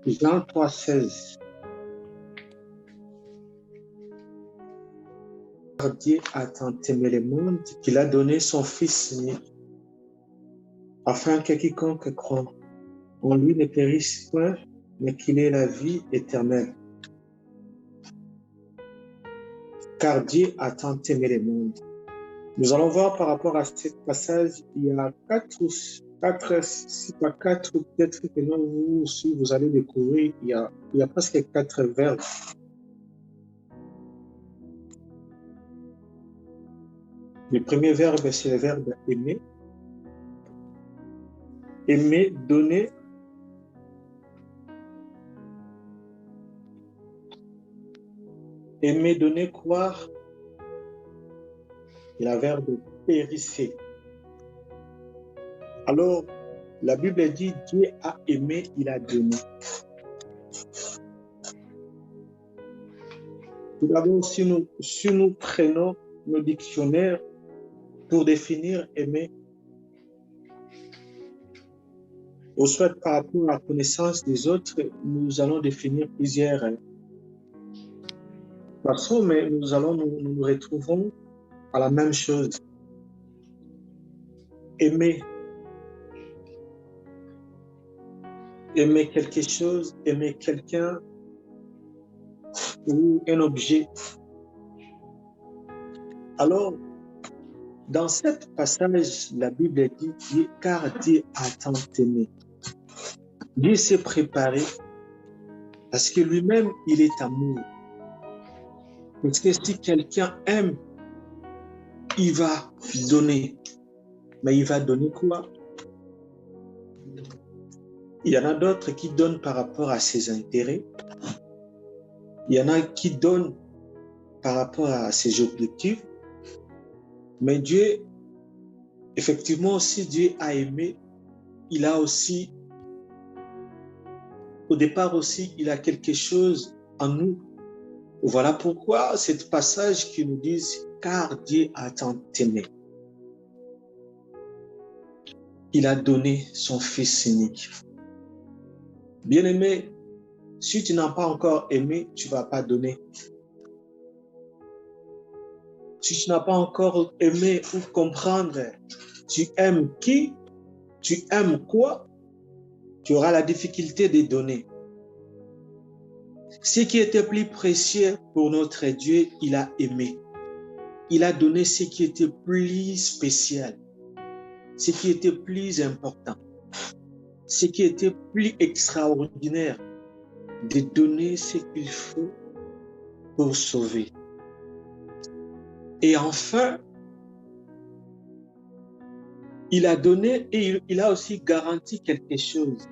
Jean 3,16. Dieu a tant aimé le monde qu'il a donné son Fils unique, afin que quiconque croit en lui ne périsse point, mais qu'il ait la vie éternelle. Car Dieu a tant aimé le monde. Nous allons voir par rapport à ce passage, il y a quatre ou peut-être que non, vous aussi, vous allez découvrir, il y a presque 4 verbes. Le premier verbe, c'est le verbe aimer. Aimer, donner. Aimer, donner, croire. Et le verbe périsser. Alors, la Bible dit Dieu a aimé, il a donné. Tout d'abord, si nous prenons nos dictionnaires pour définir aimer, ou soit par rapport à la connaissance des autres, nous allons définir plusieurs façons, mais nous nous retrouvons à la même chose. Aimer. Aimer quelque chose, aimer quelqu'un ou un objet. Alors, dans ce passage, la Bible dit « Car Dieu a tant aimé ». Dieu s'est préparé parce que lui-même, il est amour. Parce que si quelqu'un aime, il va donner. Mais il va donner quoi? Il y en a d'autres qui donnent par rapport à ses intérêts. Il y en a qui donnent par rapport à ses objectifs. Mais Dieu, effectivement, si Dieu a aimé, il a aussi, au départ aussi, il a quelque chose en nous. Voilà pourquoi ce passage qui nous dit « Car Dieu a tant aimé ». Il a donné son Fils unique. Bien-aimé, si tu n'as pas encore aimé, tu ne vas pas donner. Si tu n'as pas encore aimé ou comprendre, tu aimes qui, tu aimes quoi, tu auras la difficulté de donner. Ce qui était plus précieux pour notre Dieu, il a aimé. Il a donné ce qui était plus spécial, ce qui était plus important, ce qui était plus extraordinaire, de donner ce qu'il faut pour sauver. Et enfin, il a donné et il a aussi garanti quelque chose.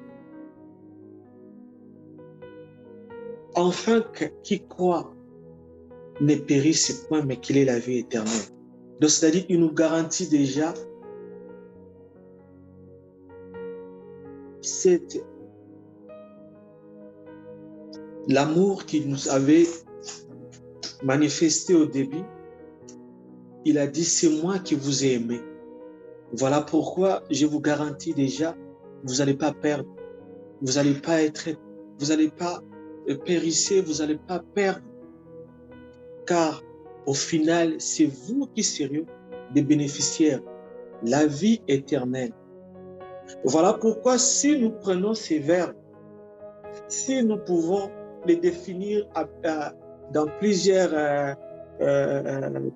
Enfin, qui croit ne périsse point, mais qu'il ait la vie éternelle. Donc, c'est-à-dire qu'il nous garantit déjà l'amour qu'il nous avait manifesté au début. Il a dit, c'est moi qui vous ai aimé. Voilà pourquoi je vous garantis déjà, vous n'allez pas perdre, vous n'allez pas périsser, vous n'allez pas perdre. Car au final, c'est vous qui serez des bénéficiaires, la vie éternelle. Voilà pourquoi si nous prenons ces verbes, si nous pouvons les définir dans plusieurs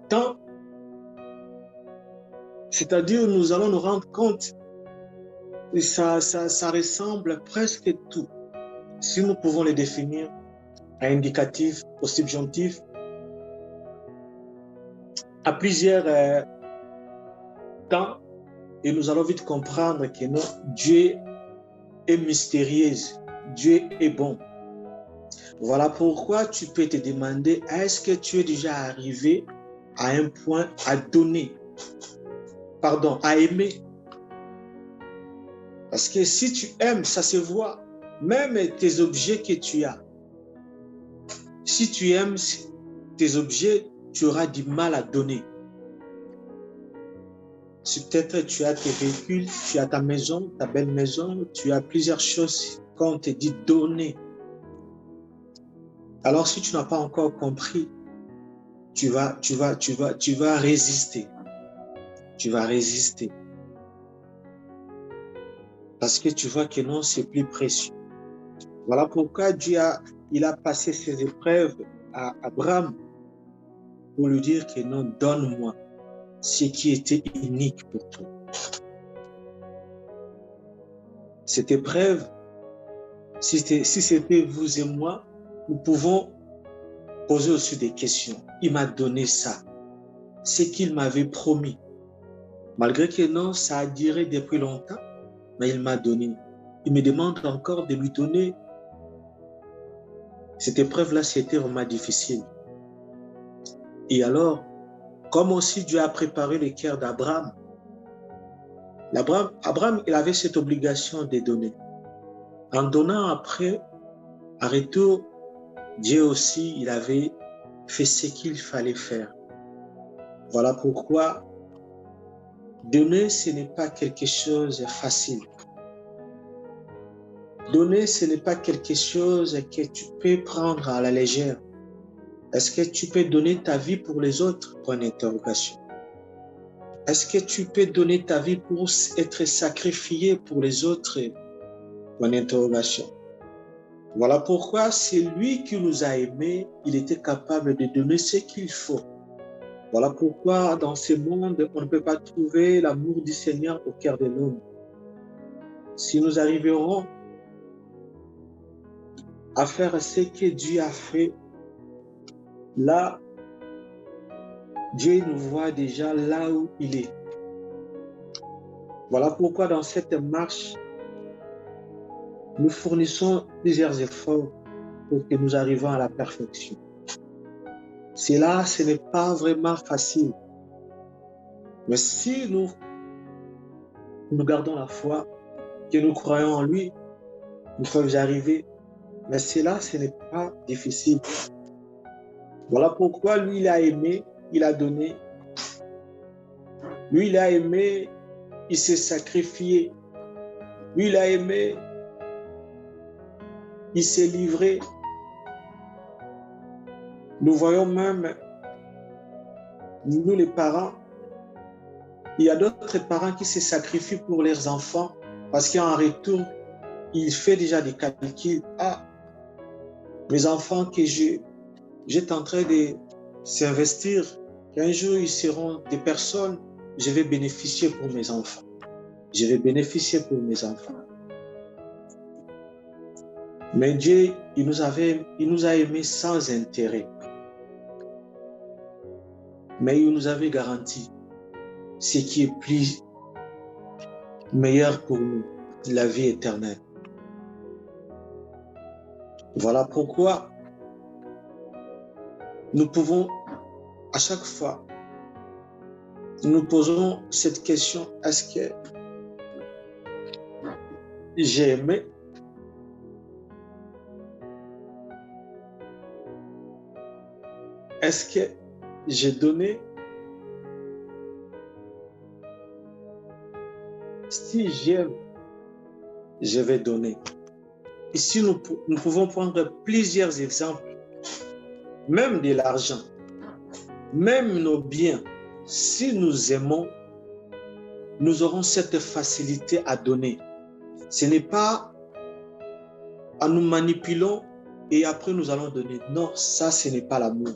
temps, c'est-à-dire nous allons nous rendre compte que ça ressemble presque tout. Si nous pouvons les définir à indicatif, au subjonctif, à plusieurs temps, et nous allons vite comprendre que non, Dieu est mystérieux, Dieu est bon. Voilà pourquoi tu peux te demander, est-ce que tu es déjà arrivé à un point à donner, à aimer? Parce que si tu aimes, ça se voit. Même tes objets que tu as. Si tu aimes tes objets, tu auras du mal à donner. Si peut-être tu as tes véhicules, tu as ta maison, ta belle maison, tu as plusieurs choses quand on te dit donner. Alors si tu n'as pas encore compris, tu vas résister. Tu vas résister. Parce que tu vois que non, c'est plus précieux. Voilà pourquoi il a passé ses épreuves à Abraham pour lui dire que non, donne-moi ce qui était unique pour toi. Cette épreuve, si c'était vous et moi, nous pouvons poser aussi des questions. Il m'a donné ça, ce qu'il m'avait promis. Malgré que non, ça a duré depuis longtemps, mais il m'a donné. Il me demande encore de lui donner. Cette épreuve-là, c'était vraiment difficile. Et alors, comme aussi Dieu a préparé le cœur d'Abraham, Abraham, il avait cette obligation de donner. En donnant après, en retour, Dieu aussi, il avait fait ce qu'il fallait faire. Voilà pourquoi donner, ce n'est pas quelque chose de facile. Donner, ce n'est pas quelque chose que tu peux prendre à la légère. Est-ce que tu peux donner ta vie pour les autres? Point d'interrogation. Est-ce que tu peux donner ta vie pour être sacrifié pour les autres? Point d'interrogation. Voilà pourquoi c'est lui qui nous a aimés, il était capable de donner ce qu'il faut. Voilà pourquoi dans ce monde, on ne peut pas trouver l'amour du Seigneur au cœur de l'homme. Si nous arriverons à faire ce que Dieu a fait, là, Dieu nous voit déjà là où il est. Voilà pourquoi dans cette marche, nous fournissons plusieurs efforts pour que nous arrivions à la perfection. Cela, ce n'est pas vraiment facile. Mais si nous gardons la foi, que nous croyons en lui, nous pouvons y arriver. Mais cela, ce n'est pas difficile. Voilà pourquoi lui, il a aimé, il a donné. Lui, il a aimé, il s'est sacrifié. Lui, il a aimé, il s'est livré. Nous voyons même, nous les parents, il y a d'autres parents qui se sacrifient pour leurs enfants parce qu'en retour, il fait déjà des calculs. Ah, mes enfants que j'étais en train de s'investir, qu'un jour ils seront des personnes, je vais bénéficier pour mes enfants. Je vais bénéficier pour mes enfants. Mais Dieu, il nous a aimés sans intérêt. Mais il nous avait garanti ce qui est plus meilleur pour nous, la vie éternelle. Voilà pourquoi nous pouvons, à chaque fois, nous posons cette question, est-ce que j'ai aimé? Est-ce que j'ai donné? Si j'aime, je vais donner. Ici, nous pouvons prendre plusieurs exemples, même de l'argent, même nos biens. Si nous aimons, nous aurons cette facilité à donner. Ce n'est pas en nous manipulant et après nous allons donner. Non, ça, ce n'est pas l'amour.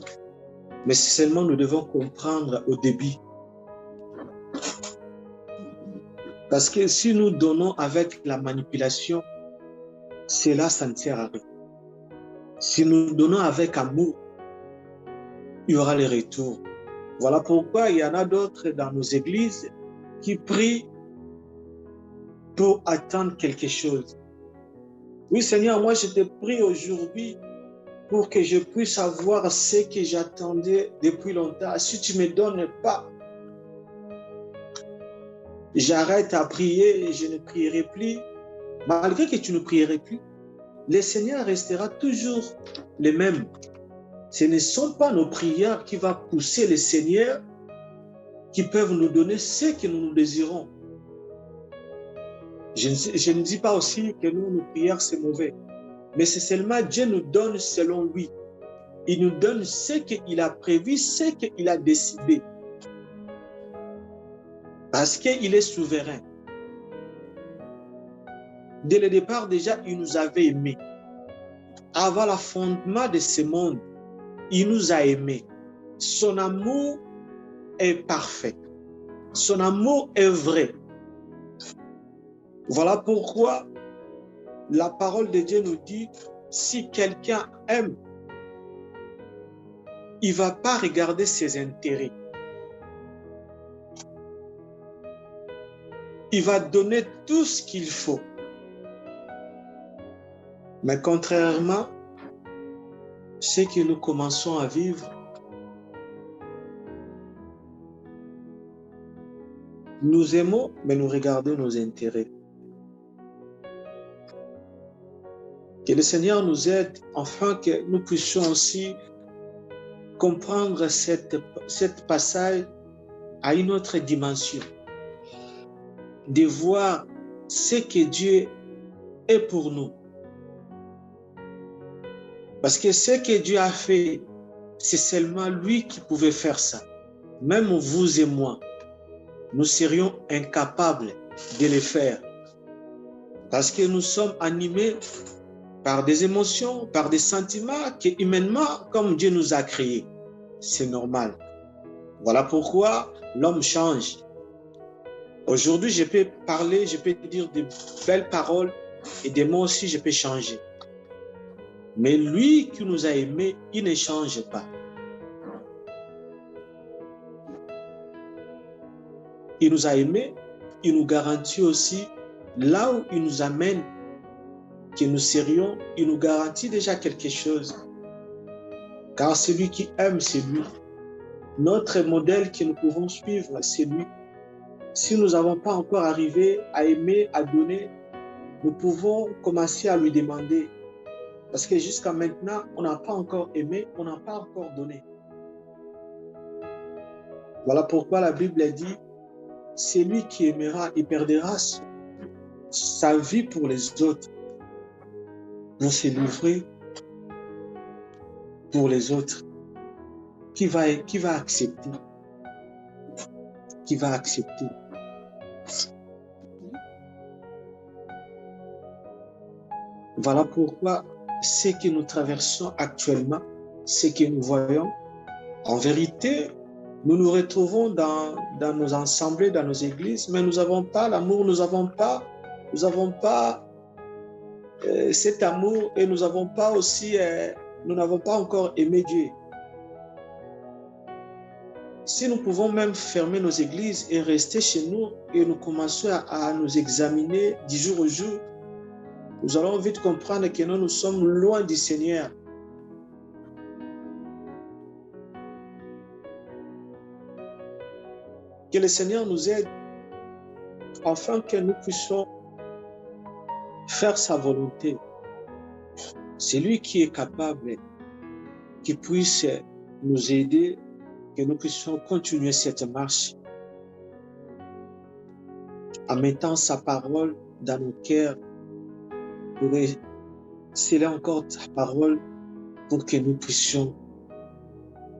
Mais seulement nous devons comprendre au début. Parce que si nous donnons avec la manipulation, cela, ça ne sert à rien. Si nous donnons avec amour, il y aura les retours. Voilà pourquoi il y en a d'autres dans nos églises qui prient pour attendre quelque chose. Oui, Seigneur, moi je te prie aujourd'hui pour que je puisse avoir ce que j'attendais depuis longtemps. Si tu ne me donnes pas, j'arrête à prier et je ne prierai plus. Malgré que tu ne prierais plus, le Seigneur restera toujours le même. Ce ne sont pas nos prières qui vont pousser le Seigneur, qui peuvent nous donner ce que nous désirons. Je ne dis pas aussi que nos prières, c'est mauvais. Mais c'est seulement Dieu nous donne selon lui. Il nous donne ce qu'il a prévu, ce qu'il a décidé. Parce qu'il est souverain. Dès le départ, déjà, il nous avait aimés. Avant le fondement de ce monde, il nous a aimés. Son amour est parfait. Son amour est vrai. Voilà pourquoi la parole de Dieu nous dit, si quelqu'un aime, il ne va pas regarder ses intérêts. Il va donner tout ce qu'il faut. Mais contrairement à ce que nous commençons à vivre, nous aimons, mais nous regardons nos intérêts. Que le Seigneur nous aide afin que nous puissions aussi comprendre cette passage à une autre dimension. De voir ce que Dieu est pour nous. Parce que ce que Dieu a fait, c'est seulement lui qui pouvait faire ça. Même vous et moi, nous serions incapables de le faire. Parce que nous sommes animés par des émotions, par des sentiments que humainement, comme Dieu nous a créés, c'est normal. Voilà pourquoi l'homme change. Aujourd'hui, je peux parler, je peux dire de belles paroles et des mots aussi, je peux changer. Mais lui qui nous a aimés, il ne change pas. Il nous a aimés, il nous garantit aussi là où il nous amène, que nous serions, il nous garantit déjà quelque chose. Car celui qui aime, c'est lui. Notre modèle que nous pouvons suivre, c'est lui. Si nous n'avons pas encore arrivé à aimer, à donner, nous pouvons commencer à lui demander. Parce que jusqu'à maintenant, on n'a pas encore aimé, on n'a pas encore donné. Voilà pourquoi la Bible dit, celui qui aimera, il perdra sa vie pour les autres. Pour se livrer pour les autres. Qui va accepter? Qui va accepter? Voilà pourquoi ce que nous traversons actuellement, ce que nous voyons, en vérité, nous nous retrouvons dans nos assemblées, dans nos églises, mais nous n'avons pas l'amour, nous n'avons pas cet amour et nous n'avons pas aussi, nous n'avons pas encore aimé Dieu. Si nous pouvons même fermer nos églises et rester chez nous et nous commençons à nous examiner du jour au jour, nous allons vite comprendre que nous sommes loin du Seigneur. Que le Seigneur nous aide afin que nous puissions faire sa volonté. C'est lui qui est capable, qui puisse nous aider, que nous puissions continuer cette marche en mettant sa parole dans nos cœurs pour sceller encore sa parole pour que nous puissions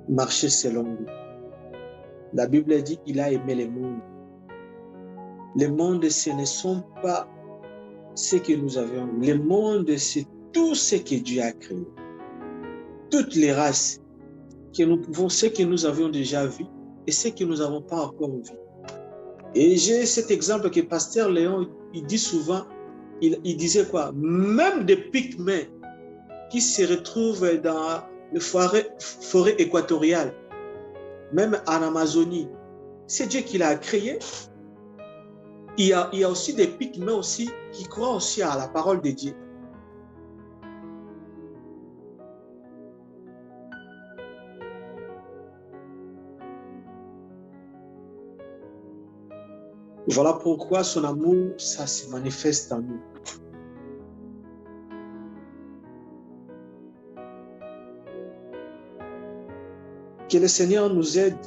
marcher selon lui. La Bible dit qu'il a aimé le monde. Le monde, ce ne sont pas ce que nous avions. Le monde, c'est tout ce que Dieu a créé. Toutes les races que nous pouvons, ce que nous avions déjà vu et ce que nous n'avons pas encore vu. Et j'ai cet exemple que Pasteur Léon, il dit souvent, il disait quoi? Même des pygmées qui se retrouvent dans les forêts équatoriales, même en Amazonie, c'est Dieu qui l'a créé. Il y a aussi des pygmées aussi qui croient aussi à la parole de Dieu. Voilà pourquoi son amour, ça se manifeste en nous. Que le Seigneur nous aide.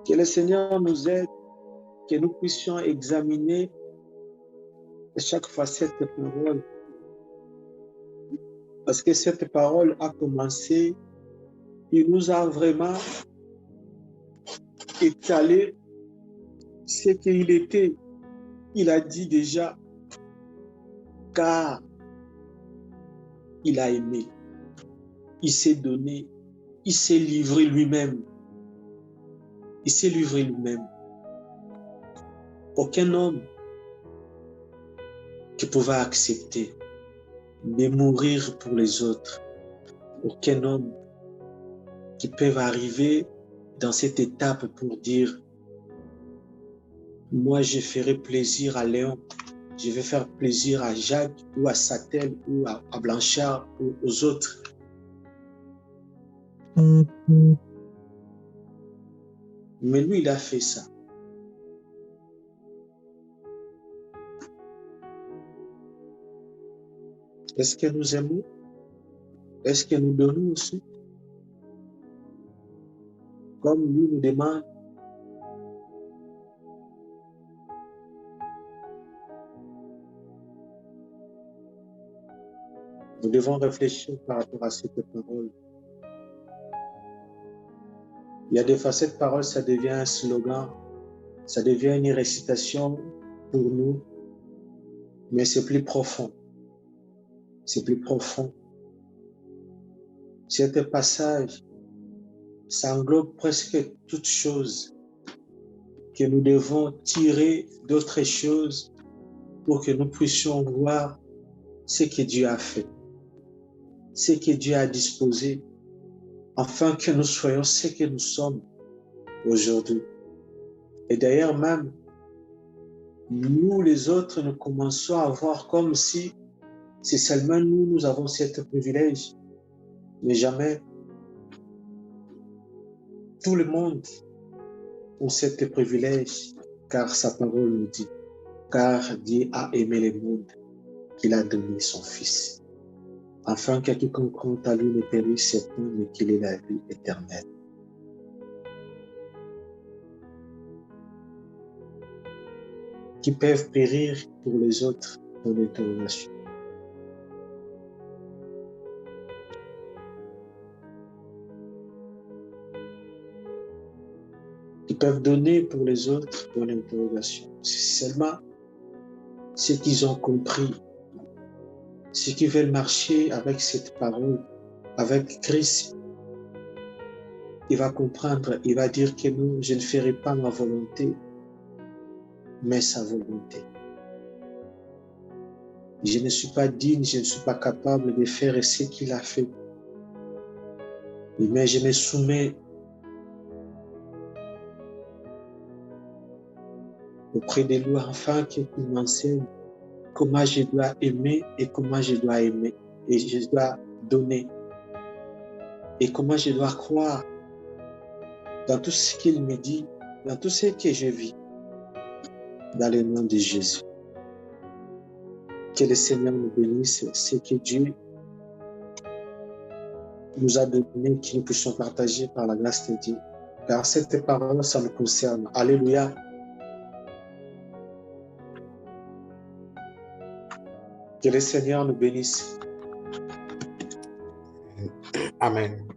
Que le Seigneur nous aide. Que nous puissions examiner chaque fois cette parole. Parce que cette parole a commencé, il nous a vraiment étalé ce qu'il était. Il a dit déjà, car il a aimé, il s'est donné, il s'est livré lui-même. Il s'est livré lui-même. Aucun homme qui pouvait accepter de mourir pour les autres. Aucun homme qui peut arriver dans cette étape pour dire moi je ferai plaisir à Léon, je vais faire plaisir à Jacques ou à Satel ou à Blanchard ou aux autres. Mais lui, il a fait ça. Est-ce que nous aimons? Est-ce que nous donnons aussi? Comme lui nous demande. Nous devons réfléchir par rapport à cette parole. Il y a des fois, cette parole, ça devient un slogan, ça devient une récitation pour nous, mais c'est plus profond. C'est plus profond. Cet passage, ça englobe presque toutes choses que nous devons tirer d'autres choses pour que nous puissions voir ce que Dieu a fait, ce que Dieu a disposé, afin que nous soyons ce que nous sommes aujourd'hui. Et d'ailleurs même, nous les autres, nous commençons à voir comme si c'est seulement nous, nous avons ce privilège, mais jamais tout le monde a ce privilège, car sa parole nous dit, car Dieu a aimé le monde, qu'il a donné son Fils, afin que quiconque croit à lui ne périsse point, mais qu'il ait la vie éternelle. Qui peuvent périr pour les autres dans l'interrogation. Qui peuvent donner pour les autres dans l'interrogation. C'est seulement ceux qui ont compris, ceux qui veulent marcher avec cette parole, avec Christ. Il va comprendre, il va dire que non, je ne ferai pas ma volonté, mais sa volonté. Je ne suis pas digne, je ne suis pas capable de faire ce qu'il a fait. Mais je me soumets auprès de lui afin qu'il m'enseigne comment je dois aimer et comment je dois aimer et je dois donner et comment je dois croire dans tout ce qu'il me dit, dans tout ce que je vis, dans le nom de Jésus. Que le Seigneur nous bénisse, ce que Dieu nous a donné, que nous puissions partager par la grâce de Dieu. Car cette parole, ça nous concerne. Alléluia. Que le Seigneur nous bénisse. Amen.